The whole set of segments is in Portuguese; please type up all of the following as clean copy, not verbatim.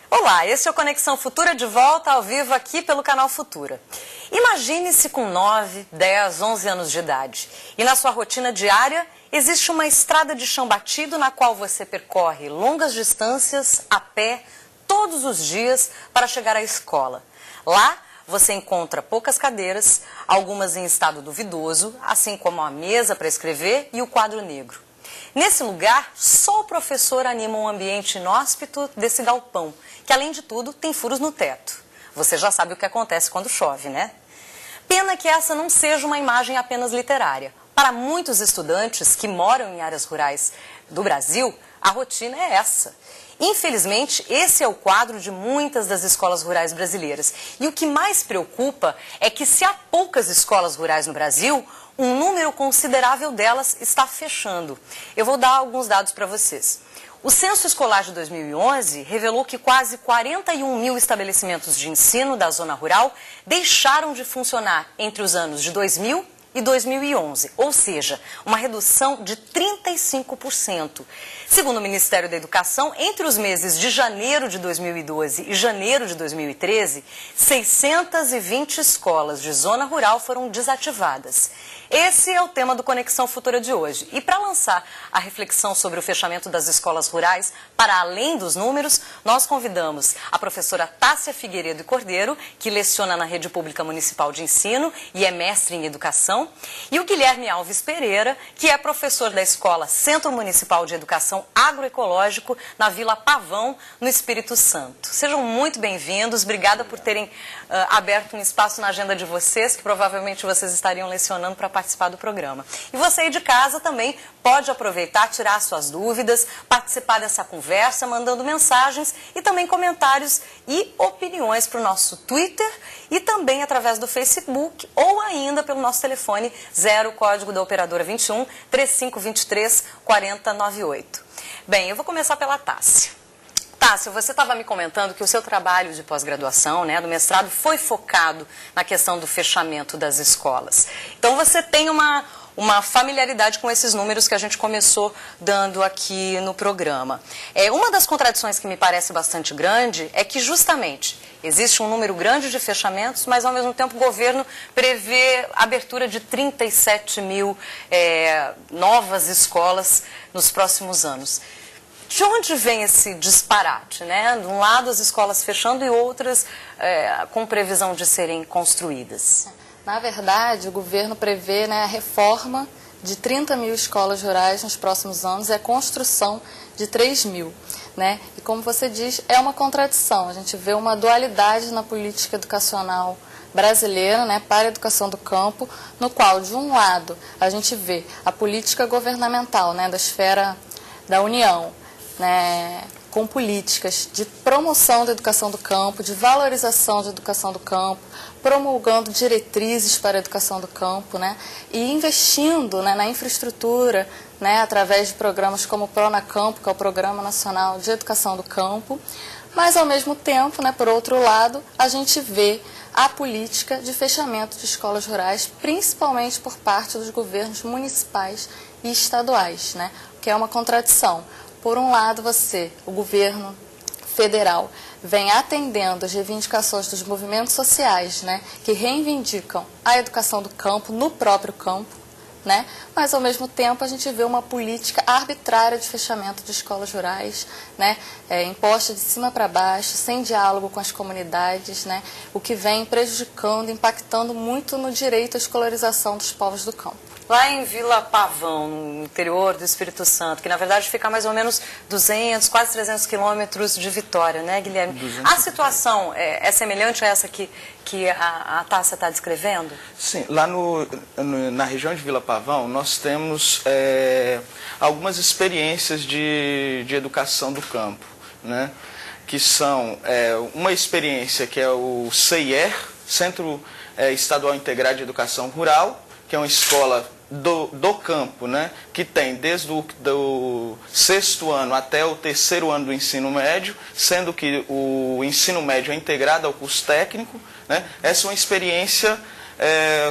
Olá, esse é o Conexão Futura de volta ao vivo aqui pelo canal Futura. Imagine-se com 9, 10, 11 anos de idade e na sua rotina diária existe uma estrada de chão batido na qual você percorre longas distâncias a pé todos os dias para chegar à escola. Lá você encontra poucas cadeiras, algumas em estado duvidoso, assim como a mesa para escrever e o quadro negro. Nesse lugar, só o professor anima um ambiente inóspito desse galpão, que além de tudo tem furos no teto. Você já sabe o que acontece quando chove, né? Pena que essa não seja uma imagem apenas literária. Para muitos estudantes que moram em áreas rurais do Brasil, a rotina é essa. Infelizmente, esse é o quadro de muitas das escolas rurais brasileiras. E o que mais preocupa é que se há poucas escolas rurais no Brasil, um número considerável delas está fechando. Eu vou dar alguns dados para vocês. O Censo Escolar de 2011 revelou que quase 41 mil estabelecimentos de ensino da zona rural deixaram de funcionar entre os anos de 2000 e 2011, ou seja, uma redução de 35%. Segundo o Ministério da Educação, entre os meses de janeiro de 2012 e janeiro de 2013, 620 escolas de zona rural foram desativadas. Esse é o tema do Conexão Futura de hoje. E para lançar a reflexão sobre o fechamento das escolas rurais, para além dos números, nós convidamos a professora Tássia Figueiredo e Cordeiro, que leciona na Rede Pública Municipal de Ensino e é mestre em Educação, e o Guilherme Alves Pereira, que é professor da Escola Centro Municipal de Educação Agroecológico, na Vila Pavão, no Espírito Santo. Sejam muito bem-vindos, obrigada por terem aberto um espaço na agenda de vocês, que provavelmente vocês estariam lecionando para participar do programa. E você aí de casa também pode aproveitar, tirar suas dúvidas, participar dessa conversa, mandando mensagens e também comentários e opiniões para o nosso Twitter e também através do Facebook ou ainda pelo nosso telefone 0 código da operadora 21 3523 4098. Bem, eu vou começar pela Tássia. Tássia, você estava me comentando que o seu trabalho de pós-graduação, né, do mestrado, foi focado na questão do fechamento das escolas. Então você tem uma familiaridade com esses números que a gente começou dando aqui no programa. Uma das contradições que me parece bastante grande é que justamente existe um número grande de fechamentos, mas ao mesmo tempo o governo prevê a abertura de 37 mil novas escolas nos próximos anos. De onde vem esse disparate, né? De um lado as escolas fechando e outras com previsão de serem construídas. Na verdade, o governo prevê, né, a reforma de 30 mil escolas rurais nos próximos anos e a construção de 3 mil. Né? E como você diz, é uma contradição. A gente vê uma dualidade na política educacional brasileira, né, para a educação do campo, no qual, de um lado, a gente vê a política governamental, né, da esfera da União, né, com políticas de promoção da educação do campo, de valorização da educação do campo, promulgando diretrizes para a educação do campo, né, e investindo, né, na infraestrutura, né, através de programas como o PRONACAMPO, que é o Programa Nacional de Educação do Campo. Mas, ao mesmo tempo, né, por outro lado, a gente vê a política de fechamento de escolas rurais, principalmente por parte dos governos municipais e estaduais, né, o que é uma contradição. Por um lado, o governo federal, vem atendendo as reivindicações dos movimentos sociais, né, que reivindicam a educação do campo, no próprio campo, né, mas, ao mesmo tempo, a gente vê uma política arbitrária de fechamento de escolas rurais, né, imposta de cima para baixo, sem diálogo com as comunidades, né, o que vem prejudicando, impactando muito no direito à escolarização dos povos do campo. Lá em Vila Pavão, no interior do Espírito Santo, que na verdade fica a mais ou menos 200, quase 300 quilômetros de Vitória, né, Guilherme? A situação é semelhante a essa que a Tássia está descrevendo? Sim, lá na região de Vila Pavão, nós temos algumas experiências de educação do campo, né, que são uma experiência que é o CIER, Centro Estadual Integrado de Educação Rural, que é uma escola do campo, né, que tem desde o 6º ano até o 3º ano do ensino médio, sendo que o ensino médio é integrado ao curso técnico, né. Essa é uma experiência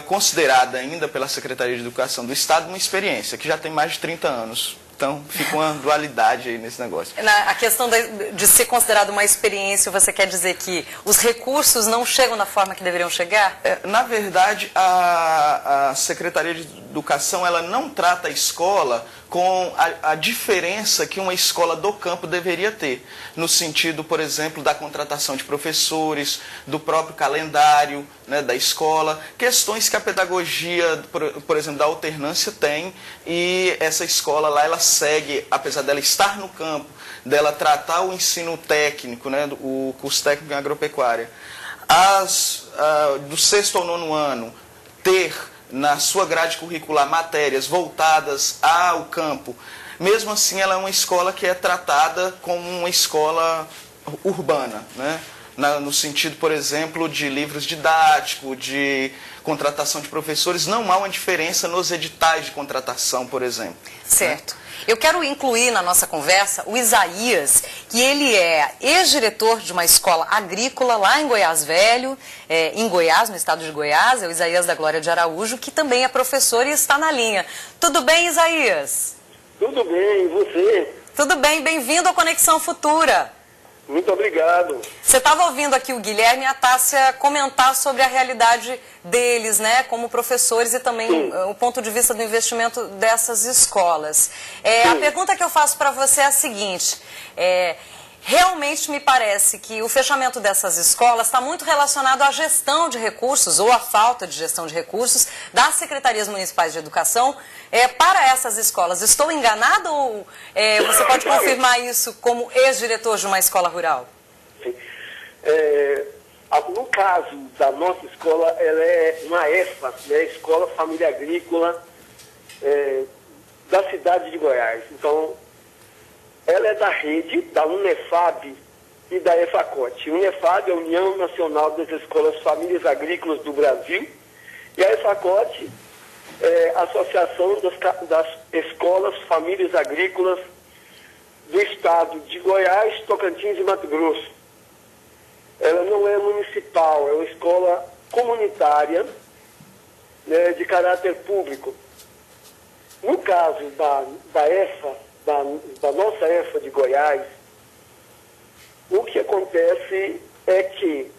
considerada ainda pela Secretaria de Educação do Estado uma experiência que já tem mais de 30 anos Então, fica uma dualidade aí nesse negócio. A questão de ser considerado uma experiência, você quer dizer que os recursos não chegam da forma que deveriam chegar? Na verdade, a Secretaria de Educação, ela não trata a escola com a diferença que uma escola do campo deveria ter, no sentido, por exemplo, da contratação de professores, do próprio calendário, né, da escola, questões que a pedagogia, por exemplo, da alternância tem, e essa escola lá, ela segue, apesar dela estar no campo, dela tratar o ensino técnico, né, o curso técnico em agropecuária, do 6º ao 9º ano, ter na sua grade curricular matérias voltadas ao campo, mesmo assim ela é uma escola que é tratada como uma escola urbana, né? No sentido, por exemplo, de livros didáticos, de contratação de professores, não há uma diferença nos editais de contratação, por exemplo. Certo. Né? Eu quero incluir na nossa conversa o Isaías, que ele é ex-diretor de uma escola agrícola lá em Goiás Velho, em Goiás, no estado de Goiás, é o Isaías da Glória de Araújo, que também é professor e está na linha. Tudo bem, Isaías? Tudo bem, e você? Tudo bem, bem-vindo à Conexão Futura. Muito obrigado. Você estava ouvindo aqui o Guilherme e a Tássia comentar sobre a realidade deles, né, como professores e também o ponto de vista do investimento dessas escolas. A pergunta que eu faço para você é a seguinte, realmente me parece que o fechamento dessas escolas está muito relacionado à gestão de recursos ou à falta de gestão de recursos das secretarias municipais de educação para essas escolas. Estou enganado ou você pode confirmar isso como ex-diretor de uma escola rural? Sim. No caso da nossa escola, ela é uma EFA, né, Escola Família Agrícola da cidade de Goiás. Então, ela é da rede, da Unefab e da EFACOT. Unefab é a União Nacional das Escolas Famílias Agrícolas do Brasil e a EFACOT é a Associação das Escolas Famílias Agrícolas do Estado de Goiás, Tocantins e Mato Grosso. Ela não é municipal, é uma escola comunitária, né, de caráter público. No caso da EFA, da nossa EFA de Goiás, o que acontece é que,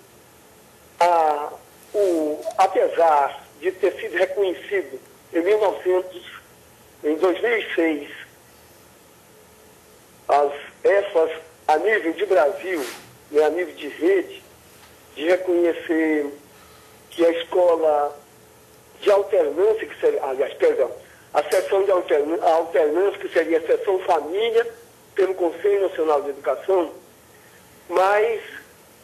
apesar de ter sido reconhecido em 2006, as EFAs a nível de Brasil, né, a nível de rede, de reconhecer que a escola de alternância, que seria, a seção de alternância, que seria a seção família, pelo Conselho Nacional de Educação, mas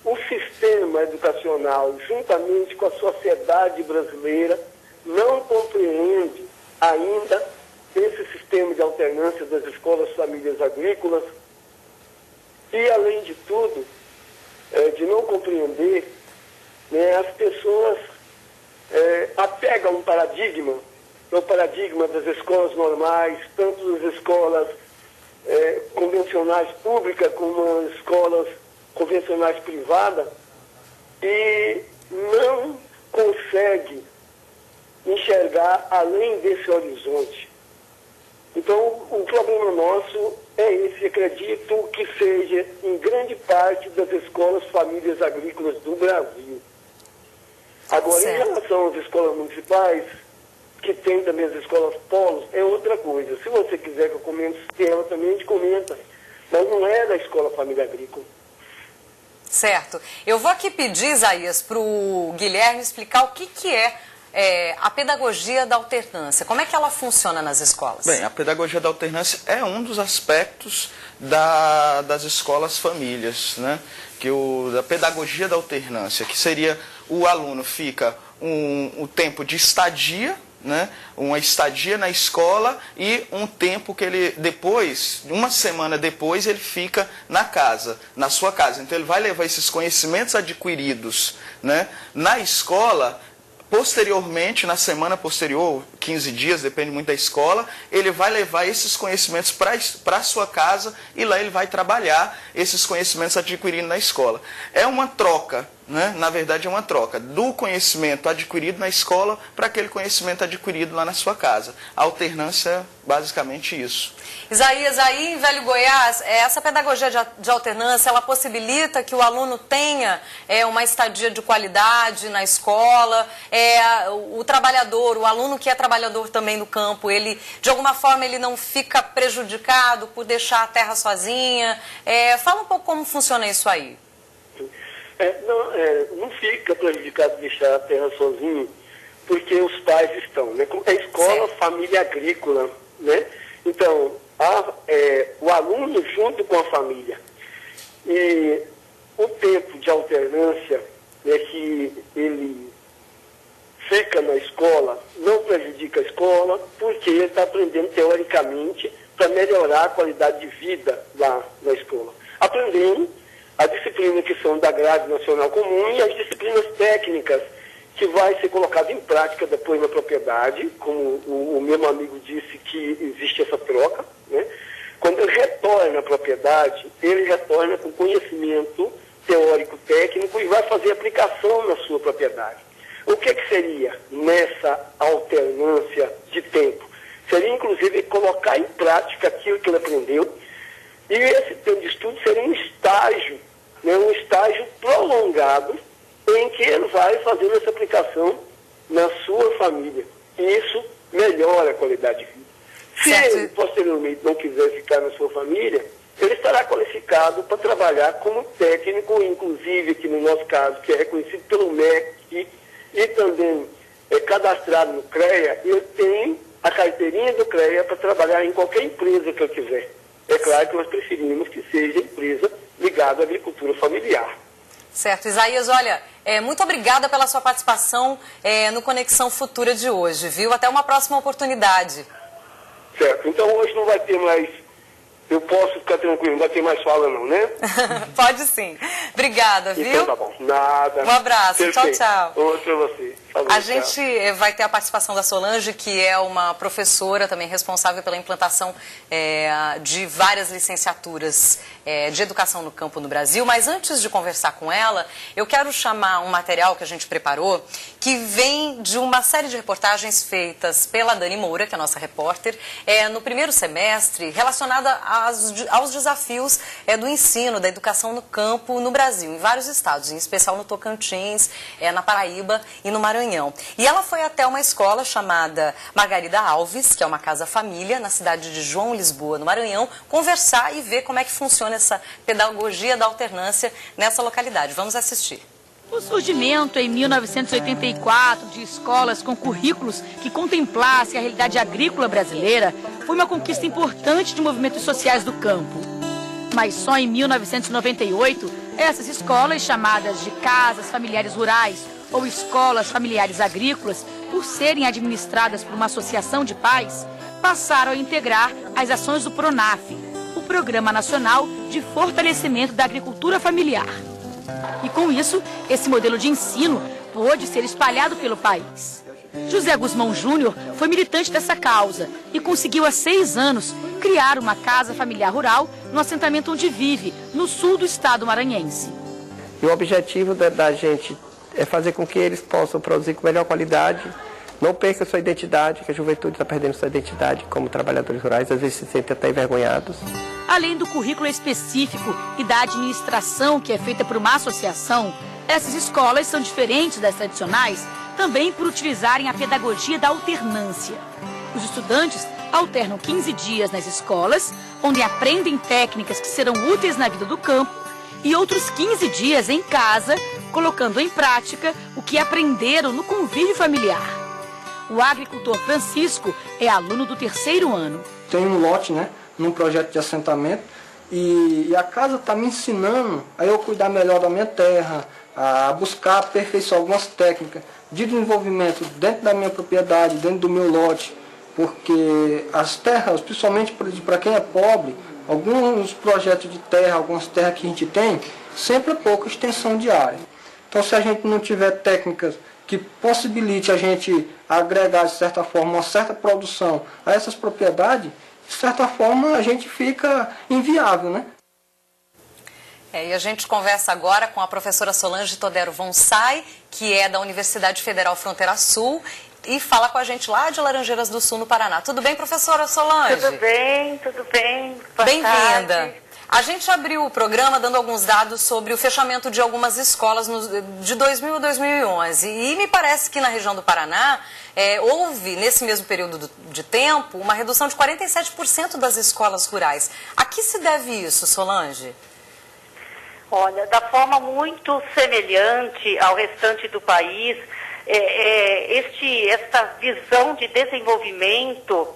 o sistema educacional, juntamente com a sociedade brasileira, não compreende ainda esse sistema de alternância das escolas famílias agrícolas e, além de tudo, de não compreender, né, as pessoas apegam um paradigma, é o paradigma das escolas normais, tanto das escolas convencionais públicas como as escolas convencionais privadas, e não consegue enxergar além desse horizonte. Então, o problema nosso é esse, acredito que seja em grande parte das escolas famílias agrícolas do Brasil. Agora, certo. Em relação às escolas municipais, que tem também as escolas polos, é outra coisa. Se você quiser que eu comente ela também, a gente comenta. Mas não é da escola família agrícola. Certo. Eu vou aqui pedir, Isaías, para o Guilherme explicar o que é a pedagogia da alternância. Como é que ela funciona nas escolas? Bem, a pedagogia da alternância é um dos aspectos das escolas famílias, né? Da pedagogia da alternância, que seria o aluno fica um tempo de estadia, né? Uma estadia na escola e um tempo que ele depois, uma semana depois, ele fica na casa, na sua casa. Então ele vai levar esses conhecimentos adquiridos, né, na escola. Posteriormente, na semana posterior, 15 dias, depende muito da escola, ele vai levar esses conhecimentos para a sua casa e lá ele vai trabalhar esses conhecimentos adquiridos na escola. É uma troca, né? Na verdade é uma troca do conhecimento adquirido na escola para aquele conhecimento adquirido lá na sua casa. A alternância é basicamente isso. Isaías, aí em Velho Goiás, essa pedagogia de alternância, ela possibilita que o aluno tenha uma estadia de qualidade na escola, o trabalhador, o aluno que é trabalhador também no campo, ele, de alguma forma, ele não fica prejudicado por deixar a terra sozinha. Fala um pouco como funciona isso aí. Não fica prejudicado deixar a terra sozinho, porque os pais estão, né? É escola, família agrícola, né? Então, o aluno junto com a família. E o tempo de alternância, né, que ele fica na escola, não prejudica a escola, porque ele está aprendendo teoricamente para melhorar a qualidade de vida lá na escola. Aprendendo a disciplina que são da grade nacional comum e as disciplinas técnicas que vai ser colocado em prática depois na propriedade, como o meu amigo disse que existe essa troca, né? Quando ele retorna à propriedade, ele retorna com conhecimento teórico técnico e vai fazer aplicação na sua propriedade. O que seria nessa alternância de tempo? Seria, inclusive, colocar em prática aquilo que ele aprendeu. E esse tempo de estudo seria um estágio, né, um estágio prolongado em que ele vai fazendo essa aplicação na sua família. E isso melhora a qualidade de vida. Se ele, posteriormente, não quiser ficar na sua família, ele estará qualificado para trabalhar como técnico, inclusive, que no nosso caso, que é reconhecido pelo MEC e também é cadastrado no CREA, ele tem a carteirinha do CREA para trabalhar em qualquer empresa que ele quiser. É claro que nós preferimos que seja empresa ligada à agricultura familiar. Certo. Isaías, olha, muito obrigada pela sua participação no Conexão Futura de hoje, viu? Até uma próxima oportunidade. Certo. Então hoje não vai ter mais... Eu posso ficar tranquilo, não vai ter mais fala não, né? Pode sim. Obrigada, viu? Então tá bom. Nada. Um abraço. Perfeito. Tchau, tchau. Outro pra você. Falou, a gente vai ter a participação da Solange, que é uma professora também responsável pela implantação de várias licenciaturas de educação no campo no Brasil. Mas antes de conversar com ela, eu quero chamar um material que a gente preparou, que vem de uma série de reportagens feitas pela Dani Moura, que é a nossa repórter, no primeiro semestre, relacionada aos desafios do ensino, da educação no campo no Brasil, em vários estados, em especial no Tocantins, na Paraíba e no Maranhão. E ela foi até uma escola chamada Margarida Alves, que é uma casa-família, na cidade de João Lisboa, no Maranhão, conversar e ver como é que funciona essa pedagogia da alternância nessa localidade. Vamos assistir. O surgimento em 1984 de escolas com currículos que contemplassem a realidade agrícola brasileira foi uma conquista importante de movimentos sociais do campo. Mas só em 1998, essas escolas, chamadas de casas familiares rurais ou escolas familiares agrícolas, por serem administradas por uma associação de pais, passaram a integrar as ações do PRONAF, o Programa Nacional de Fortalecimento da Agricultura Familiar. E com isso, esse modelo de ensino pôde ser espalhado pelo país. José Guzmão Júnior foi militante dessa causa e conseguiu há 6 anos criar uma casa familiar rural no assentamento onde vive, no sul do estado maranhense. E o objetivo da gente é fazer com que eles possam produzir com melhor qualidade, não percam sua identidade, que a juventude está perdendo sua identidade como trabalhadores rurais, às vezes se sentem até envergonhados. Além do currículo específico e da administração que é feita por uma associação, essas escolas são diferentes das tradicionais também por utilizarem a pedagogia da alternância. Os estudantes alternam 15 dias nas escolas, onde aprendem técnicas que serão úteis na vida do campo, e outros 15 dias em casa, colocando em prática o que aprenderam no convívio familiar. O agricultor Francisco é aluno do 3º ano. Tem um lote, né, num projeto de assentamento, e a casa está me ensinando a eu cuidar melhor da minha terra, a buscar aperfeiçoar algumas técnicas de desenvolvimento dentro da minha propriedade, dentro do meu lote, porque as terras, principalmente para quem é pobre, alguns projetos de terra, algumas terras que a gente tem, sempre é pouca extensão de área. Então, se a gente não tiver técnicas que possibilite a gente agregar, de certa forma, uma certa produção a essas propriedades, de certa forma a gente fica inviável, né? E a gente conversa agora com a professora Solange Todero Vonsai, que é da Universidade Federal Fronteira Sul, e fala com a gente lá de Laranjeiras do Sul, no Paraná. Tudo bem, professora Solange? Tudo bem, tudo bem. Bem-vinda. A gente abriu o programa dando alguns dados sobre o fechamento de algumas escolas de 2000 a 2011. E me parece que na região do Paraná houve, nesse mesmo período de tempo, uma redução de 47% das escolas rurais. A que se deve isso, Solange? Olha, da forma muito semelhante ao restante do país, esta visão de desenvolvimento,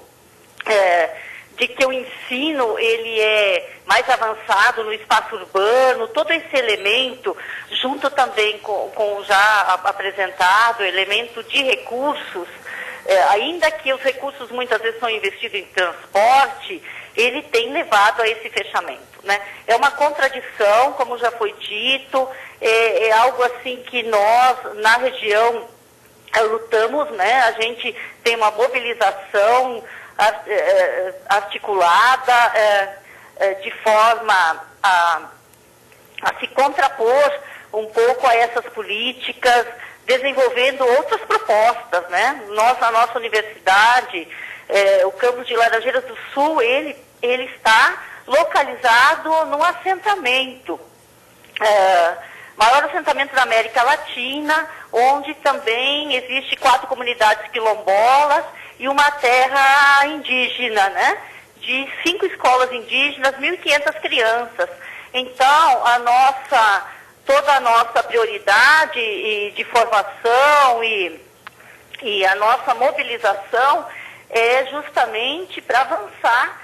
de que o ensino ele é mais avançado no espaço urbano, todo esse elemento, junto também com o já apresentado, elemento de recursos, ainda que os recursos muitas vezes são investidos em transporte, ele tem levado a esse fechamento, né? É uma contradição, como já foi dito, é algo assim que nós, na região, lutamos, né? A gente tem uma mobilização articulada de forma a se contrapor um pouco a essas políticas, desenvolvendo outras propostas, né? Nós, na nossa universidade, o campus de Laranjeiras do Sul, ele está localizado num assentamento, maior assentamento da América Latina, onde também existe 4 comunidades quilombolas e uma terra indígena, né? De 5 escolas indígenas, 1.500 crianças. Então, toda a nossa prioridade de formação e a nossa mobilização é justamente para avançar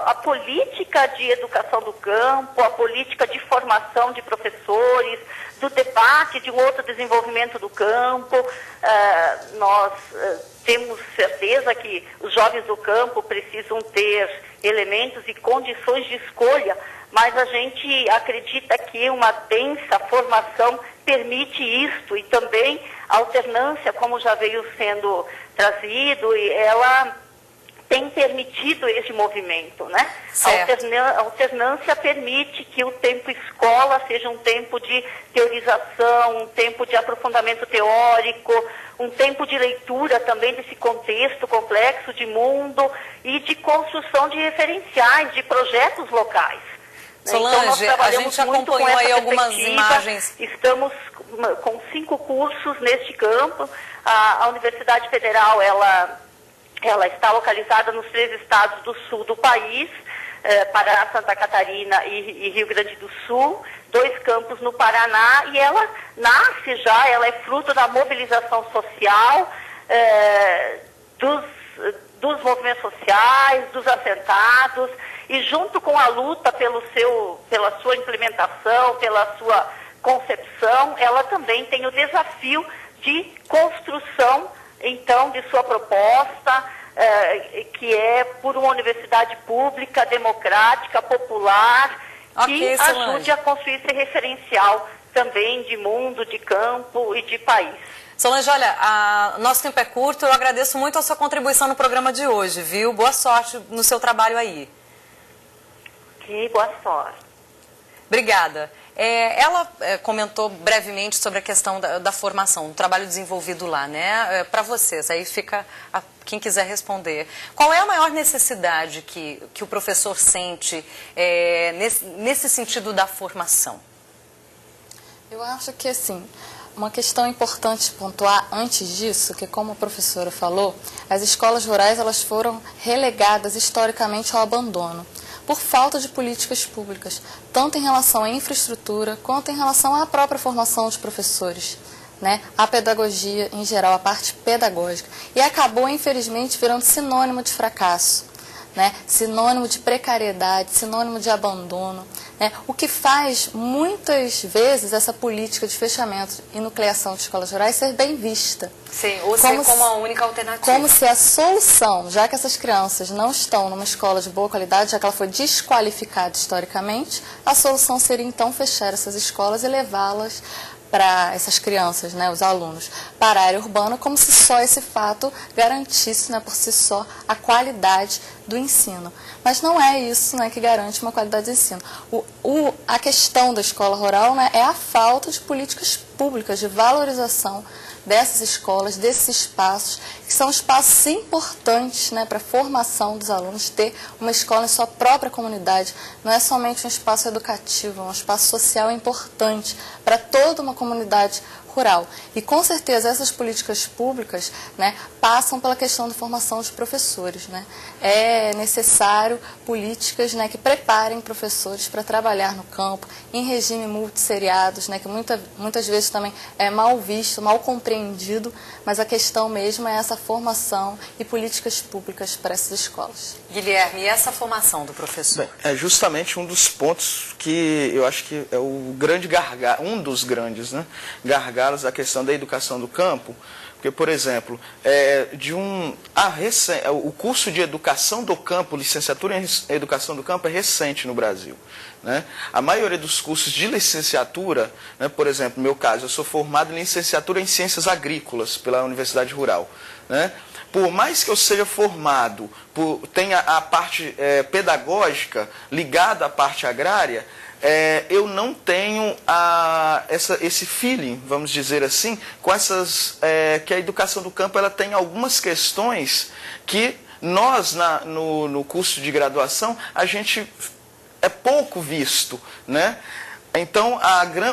a política de educação do campo, a política de formação de professores, do debate de um outro desenvolvimento do campo. Nós temos certeza que os jovens do campo precisam ter elementos e condições de escolha, mas a gente acredita que uma densa formação permite isto, e também a alternância, como já veio sendo trazido, e ela tem permitido esse movimento, né? A alternância permite que o tempo escola seja um tempo de teorização, um tempo de aprofundamento teórico, um tempo de leitura também desse contexto complexo de mundo e de construção de referenciais, de projetos locais. Solange, então, a gente acompanhou aí algumas imagens. Estamos com 5 cursos neste campo. A Universidade Federal, ela está localizada nos 3 estados do sul do país, Paraná, Santa Catarina e Rio Grande do Sul, 2 campos no Paraná, e ela nasce já, ela é fruto da mobilização social, dos movimentos sociais, dos assentados, e junto com a luta pela sua implementação, pela sua concepção, ela também tem o desafio de construção, então, de sua proposta, que é por uma universidade pública, democrática, popular, que ajude a construir esse referencial também de mundo, de campo e de país. Solange, olha, nosso tempo é curto, eu agradeço muito a sua contribuição no programa de hoje, viu? Boa sorte no seu trabalho aí. Ok, boa sorte. Obrigada. Ela comentou brevemente sobre a questão da formação, do trabalho desenvolvido lá, né? Para vocês, aí fica quem quiser responder. Qual é a maior necessidade que o professor sente nesse sentido da formação? Eu acho que, assim, uma questão importante pontuar antes disso, que como a professora falou, as escolas rurais elas foram relegadas historicamente ao abandono, por falta de políticas públicas, tanto em relação à infraestrutura, quanto em relação à própria formação de professores, né? A pedagogia em geral, a parte pedagógica. E acabou, infelizmente, virando sinônimo de fracasso, né? Sinônimo de precariedade, sinônimo de abandono, né? O que faz, muitas vezes, essa política de fechamento e nucleação de escolas rurais ser bem vista. Sim, ou ser como a única alternativa. Como se a solução, já que essas crianças não estão numa escola de boa qualidade, já que ela foi desqualificada historicamente, a solução seria então fechar essas escolas e levá-las para essas crianças, né, os alunos, para a área urbana, como se só esse fato garantisse, né, por si só, a qualidade do ensino. Mas não é isso, né, que garante uma qualidade de ensino. A questão da escola rural, né, é a falta de políticas públicas de valorização dessas escolas, desses espaços, que são espaços importantes, né, para a formação dos alunos, ter uma escola em sua própria comunidade. Não é somente um espaço educativo, é um espaço social importante para toda uma comunidade rural. E com certeza essas políticas públicas, né, passam pela questão da formação dos professores, né? É necessário políticas, né, que preparem professores para trabalhar no campo, em regime multisseriados, né, que muitas vezes também é mal visto, mal compreendido, mas a questão mesmo é essa formação e políticas públicas para essas escolas. Guilherme, e essa formação do professor? Bem, é justamente um dos pontos que eu acho que é o grande gargalo, um dos grandes, né, gargalos da questão da educação do campo. Porque, por exemplo, o curso de educação do campo, licenciatura em educação do campo, é recente no Brasil, né? A maioria dos cursos de licenciatura, né, por exemplo, no meu caso, eu sou formado em licenciatura em ciências agrícolas pela Universidade Rural, né? Por mais que eu seja formado, tenha a parte pedagógica ligada à parte agrária, eu não tenho esse feeling, vamos dizer assim, com que a educação do campo ela tem algumas questões que nós, no curso de graduação, a gente é pouco visto, né? Então,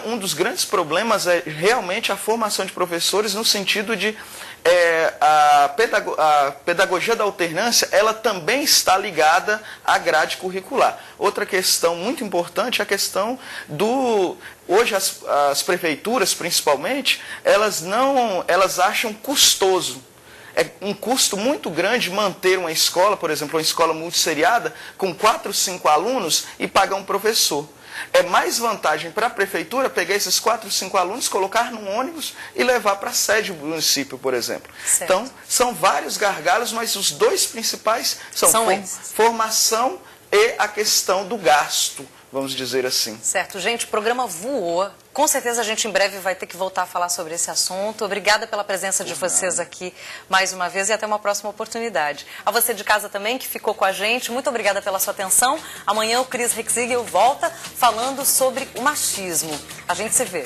um dos grandes problemas é realmente a formação de professores no sentido de a pedagogia da alternância, ela também está ligada à grade curricular. Outra questão muito importante é a questão hoje as prefeituras, principalmente, elas acham custoso. É um custo muito grande manter uma escola, por exemplo, uma escola multisseriada, com 4 ou 5 alunos e pagar um professor. É mais vantagem para a prefeitura pegar esses 4 ou 5 alunos, colocar num ônibus e levar para a sede do município, por exemplo. Certo. Então, são vários gargalos, mas os dois principais são formação e a questão do gasto, vamos dizer assim. Certo. Gente, o programa voou. Com certeza a gente em breve vai ter que voltar a falar sobre esse assunto. Obrigada pela presença de vocês aqui mais uma vez e até uma próxima oportunidade. A você de casa também que ficou com a gente, muito obrigada pela sua atenção. Amanhã o Cris Rexigel volta falando sobre o machismo. A gente se vê.